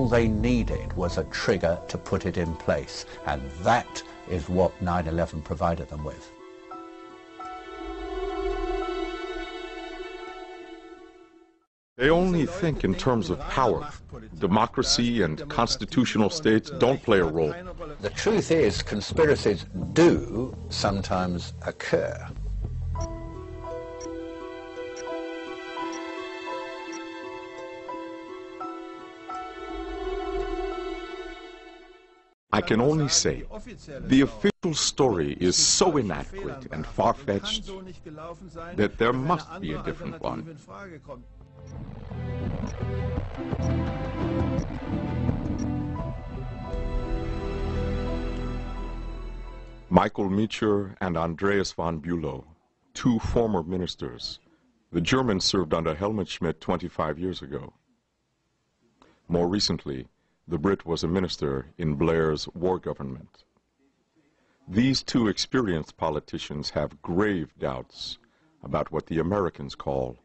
all they needed was a trigger to put it in place, and that is what 9/11 provided them with. They only think in terms of power. Democracy and constitutional states don't play a role. The truth is, conspiracies do sometimes occur. I can only say, the official story is so inadequate and far-fetched that there must be a different one. Michael Mitscher and Andreas von Bülow, two former ministers. The Germans served under Helmut Schmidt 25 years ago. More recently, the Brit was a minister in Blair's war government. These two experienced politicians have grave doubts about what the Americans call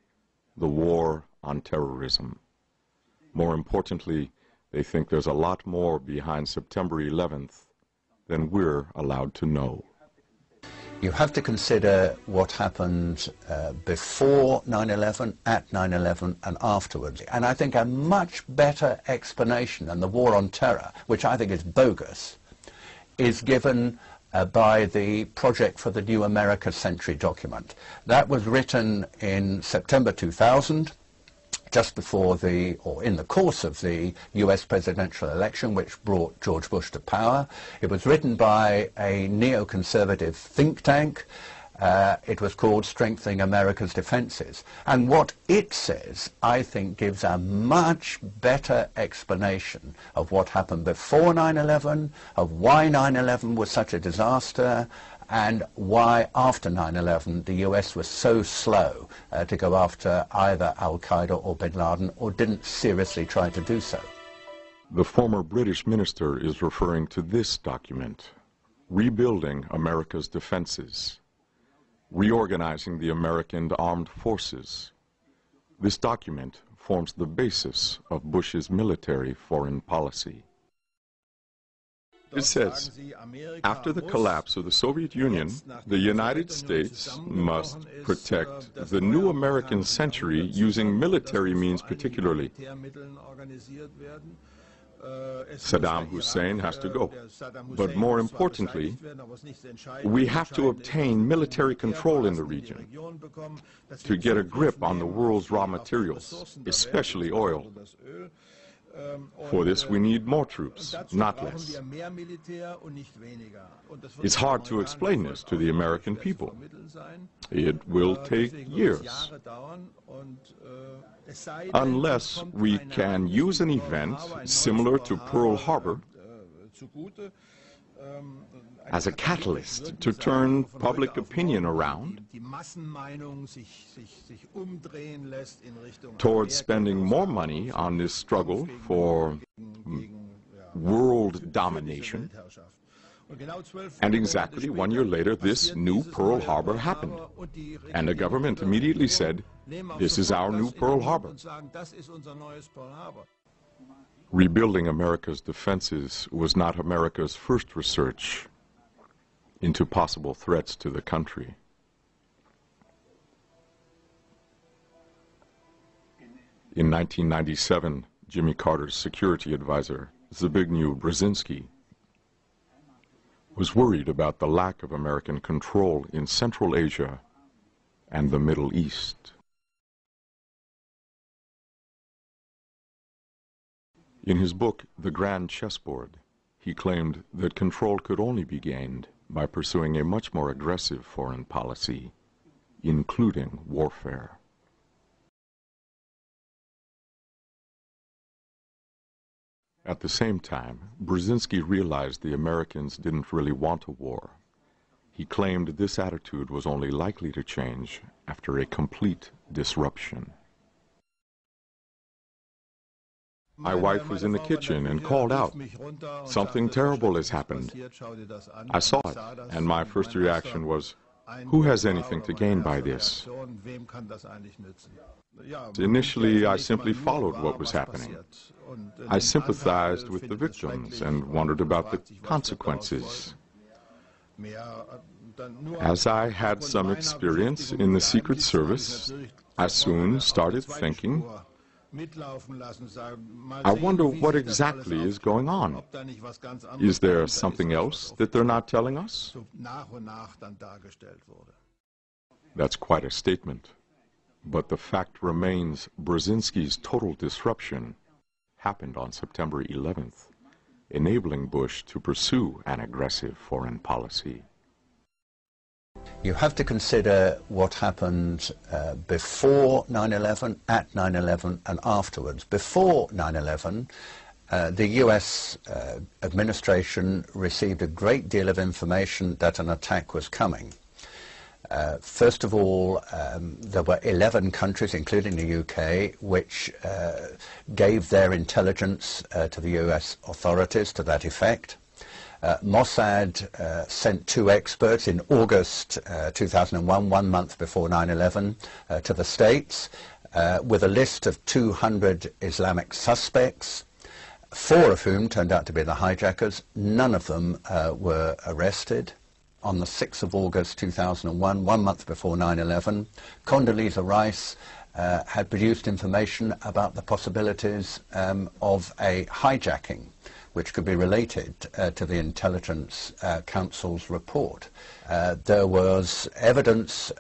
the war on terrorism. More importantly, they think there's a lot more behind September 11th than we're allowed to know. You have to consider what happened before 9/11, at 9/11, and afterwards. And I think a much better explanation than the war on terror, which I think is bogus, is given by the Project for the New America Century document. That was written in September 2000, just before or in the course of the US presidential election, which brought George Bush to power. It was written by a neoconservative think tank. It was called Strengthening America's Defenses. And what it says, I think, gives a much better explanation of what happened before 9/11, of why 9/11 was such a disaster, and why after 9/11 the US was so slow to go after either Al-Qaeda or bin Laden, or didn't seriously try to do so. The former British minister is referring to this document, Rebuilding America's Defenses, Reorganizing the American Armed Forces. This document forms the basis of Bush's military foreign policy. It says, after the collapse of the Soviet Union, the United States must protect the new American century using military means particularly. Saddam Hussein has to go. But more importantly, we have to obtain military control in the region to get a grip on the world's raw materials, especially oil. For this, we need more troops, not less. It's hard to explain this to the American people. It will take years. Unless we can use an event similar to Pearl Harbor as a catalyst to turn public opinion around towards spending more money on this struggle for world domination. And exactly 1 year later, this new Pearl Harbor happened. And the government immediately said, this is our new Pearl Harbor. Rebuilding America's defenses was not America's first research into possible threats to the country. In 1997, Jimmy Carter's security advisor, Zbigniew Brzezinski, was worried about the lack of American control in Central Asia and the Middle East. In his book, The Grand Chessboard, he claimed that control could only be gained by pursuing a much more aggressive foreign policy, including warfare. At the same time, Brzezinski realized the Americans didn't really want a war. He claimed this attitude was only likely to change after a complete disruption. My wife was in the kitchen and called out, "Something terrible has happened." I saw it, and my first reaction was, Who has anything to gain by this? Initially, I simply followed what was happening. I sympathized with the victims and wondered about the consequences. As I had some experience in the Secret Service, I soon started thinking, I wonder what exactly is going on. Is there something else that they're not telling us? That's quite a statement. But the fact remains Brzezinski's total disruption happened on September 11th, enabling Bush to pursue an aggressive foreign policy. You have to consider what happened before 9/11, at 9/11, and afterwards. Before 9/11, the US administration received a great deal of information that an attack was coming. First of all, there were 11 countries, including the UK, which gave their intelligence to the US authorities to that effect. Mossad sent 2 experts in August 2001, 1 month before 9/11, to the States with a list of 200 Islamic suspects, 4 of whom turned out to be the hijackers. None of them were arrested. On the 6th of August 2001, 1 month before 9/11, Condoleezza Rice had produced information about the possibilities of a hijacking, which could be related to the Intelligence Council's report. There was evidence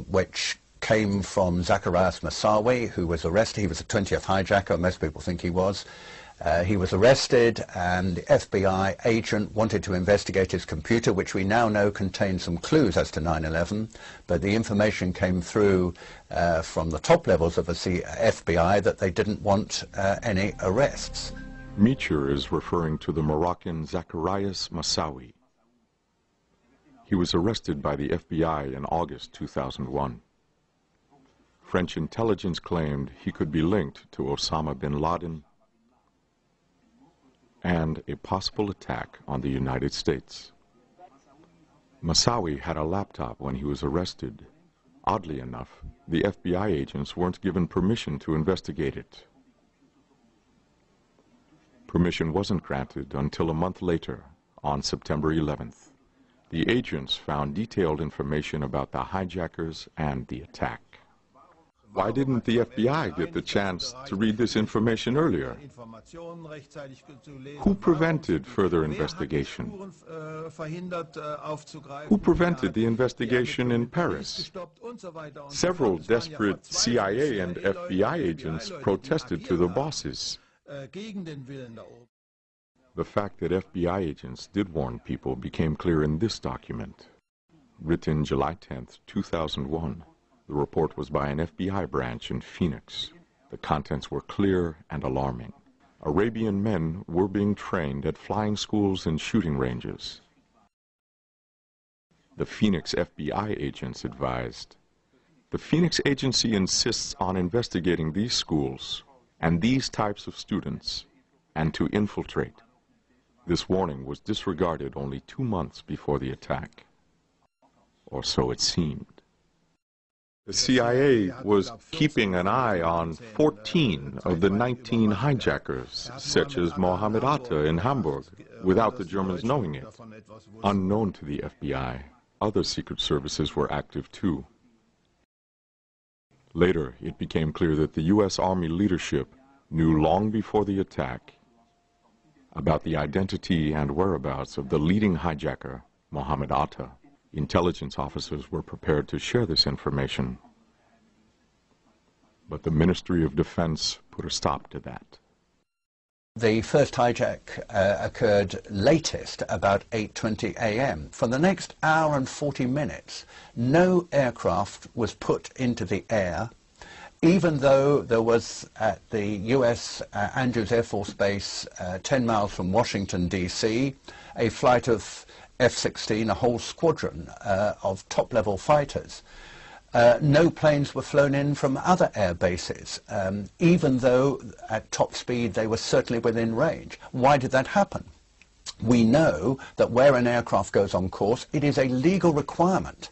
which came from Zacharias Moussaoui, who was arrested. He was the 20th hijacker, most people think he was. He was arrested, and the FBI agent wanted to investigate his computer, which we now know contained some clues as to 9/11, but the information came through from the top levels of the FBI that they didn't want any arrests. Meacher is referring to the Moroccan Zacharias Moussaoui. He was arrested by the FBI in August 2001. French intelligence claimed he could be linked to Osama bin Laden and a possible attack on the United States. Moussaoui had a laptop when he was arrested. Oddly enough, the FBI agents weren't given permission to investigate it. Permission wasn't granted until a month later, on September 11th. The agents found detailed information about the hijackers and the attack. Why didn't the FBI get the chance to read this information earlier? Who prevented further investigation? Who prevented the investigation in Paris? Several desperate CIA and FBI agents protested to the bosses. The fact that FBI agents did warn people became clear in this document. Written July 10th, 2001, the report was by an FBI branch in Phoenix. The contents were clear and alarming. Arabian men were being trained at flying schools and shooting ranges. The Phoenix FBI agents advised, "The Phoenix agency insists on investigating these schools and these types of students, and to infiltrate." This warning was disregarded only 2 months before the attack. Or so it seemed. The CIA was keeping an eye on 14 of the 19 hijackers, such as Mohammed Atta in Hamburg, without the Germans knowing it. Unknown to the FBI, other secret services were active too. Later, it became clear that the U.S. Army leadership knew long before the attack about the identity and whereabouts of the leading hijacker, Mohammed Atta. Intelligence officers were prepared to share this information, but the Ministry of Defense put a stop to that. The first hijack occurred latest about 8:20 a.m. For the next hour and 40 minutes, no aircraft was put into the air, even though there was at the U.S. Andrews Air Force Base 10 miles from Washington, D.C., a flight of F-16, a whole squadron of top-level fighters. No planes were flown in from other air bases, even though at top speed they were certainly within range. Why did that happen? We know that where an aircraft goes on course, it is a legal requirement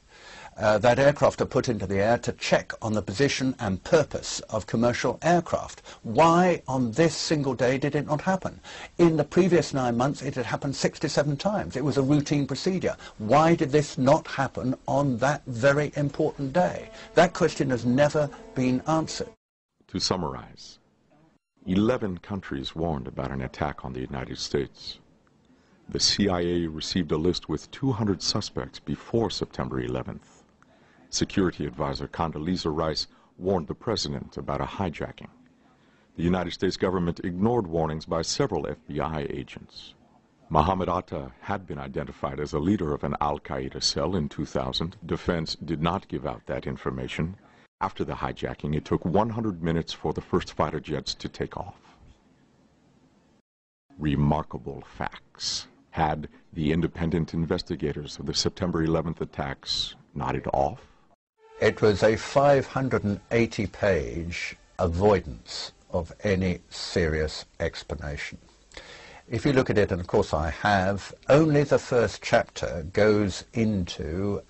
that aircraft are put into the air to check on the position and purpose of commercial aircraft. Why on this single day did it not happen? In the previous 9 months it had happened 67 times. It was a routine procedure. Why did this not happen on that very important day? That question has never been answered. To summarize, 11 countries warned about an attack on the United States. The CIA received a list with 200 suspects before September 11th. Security advisor Condoleezza Rice warned the president about a hijacking. The United States government ignored warnings by several FBI agents. Mohammed Atta had been identified as a leader of an al-Qaeda cell in 2000. Defense did not give out that information. After the hijacking, it took 100 minutes for the first fighter jets to take off. Remarkable facts. Had the independent investigators of the September 11th attacks nodded off? It was a 580-page avoidance of any serious explanation. If you look at it, and of course I have, only the first chapter goes into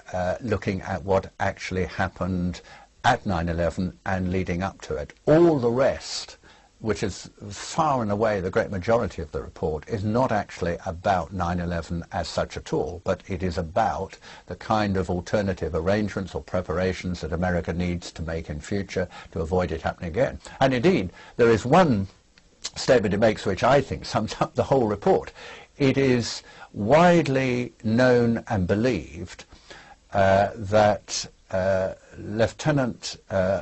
looking at what actually happened at 9/11 and leading up to it. All the rest, which is far and away the great majority of the report, is not actually about 9/11 as such at all, but it is about the kind of alternative arrangements or preparations that America needs to make in future to avoid it happening again. And indeed, there is one statement it makes which I think sums up the whole report. It is widely known and believed that Lieutenant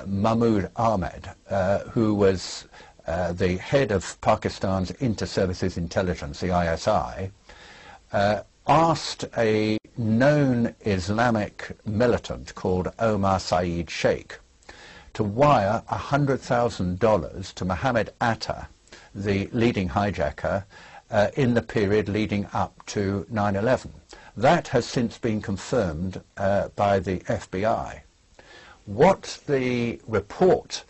Mahmoud Ahmed, who was the head of Pakistan's Inter-Services Intelligence, the ISI, asked a known Islamic militant called Omar Saeed Sheikh to wire $100,000 to Mohammed Atta, the leading hijacker, in the period leading up to 9/11. That has since been confirmed by the FBI. What the report,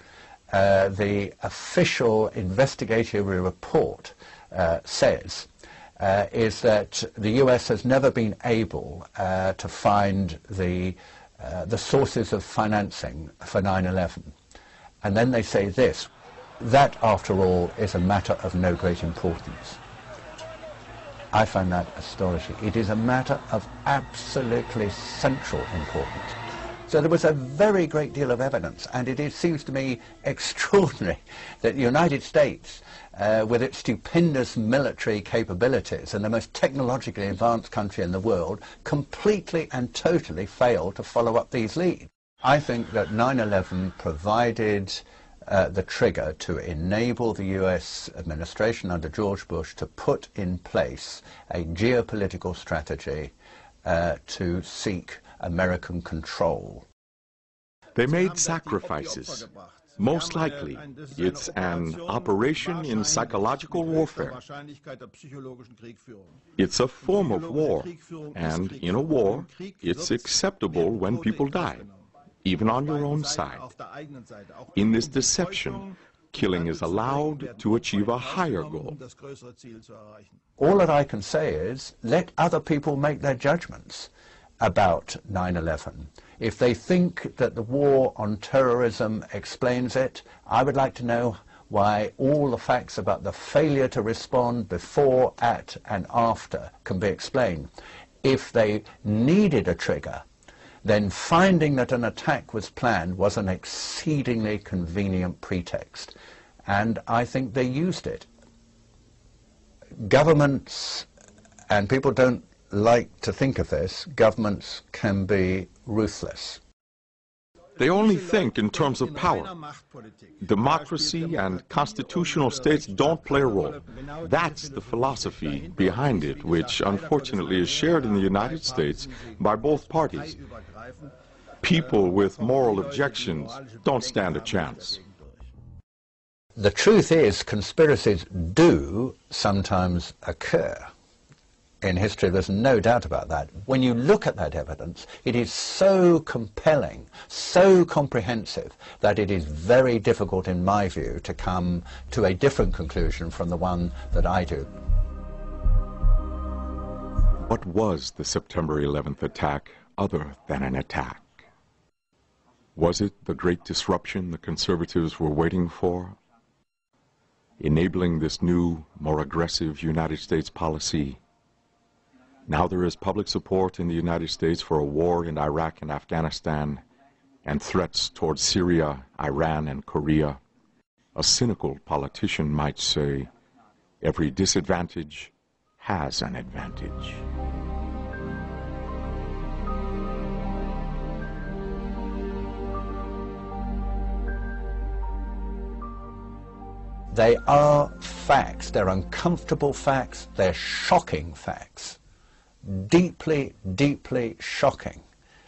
the official investigatory report, says is that the US has never been able to find the sources of financing for 9/11. And then they say this: that, after all, is a matter of no great importance. I find that astonishing. It is a matter of absolutely central importance. So there was a very great deal of evidence, and it seems to me extraordinary that the United States, with its stupendous military capabilities and the most technologically advanced country in the world, completely and totally failed to follow up these leads. I think that 9/11 provided the trigger to enable the US administration under George Bush to put in place a geopolitical strategy to seek American control. They made sacrifices. Most likely, it's an operation in psychological warfare. It's a form of war, and in a war, it's acceptable when people die, even on your own side. In this deception, killing is allowed to achieve a higher goal. All that I can say is, let other people make their judgments about 9/11. If they think that the war on terrorism explains it, I would like to know why all the facts about the failure to respond before, at, and after can be explained. If they needed a trigger, then finding that an attack was planned was an exceedingly convenient pretext. And I think they used it. Governments, and people don't like to think of this, governments can be ruthless. They only think in terms of power. Democracy and constitutional states don't play a role. That's the philosophy behind it, which unfortunately is shared in the United States by both parties. People with moral objections don't stand a chance. The truth is, conspiracies do sometimes occur. In history, there's no doubt about that. When you look at that evidence, it is so compelling, so comprehensive, that it is very difficult, in my view, to come to a different conclusion from the one that I do. What was the September 11th attack other than an attack? Was it the great disruption the conservatives were waiting for? Enabling this new, more aggressive United States policy? Now there is public support in the United States for a war in Iraq and Afghanistan, and threats towards Syria, Iran, and Korea. A cynical politician might say, every disadvantage has an advantage. They are facts. They're uncomfortable facts. They're shocking facts. Deeply, deeply shocking.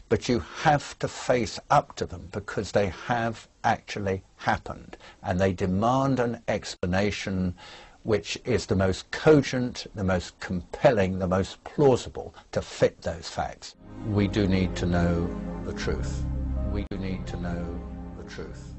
But you have to face up to them because they have actually happened. And they demand an explanation which is the most cogent, the most compelling, the most plausible to fit those facts. We do need to know the truth. We do need to know the truth.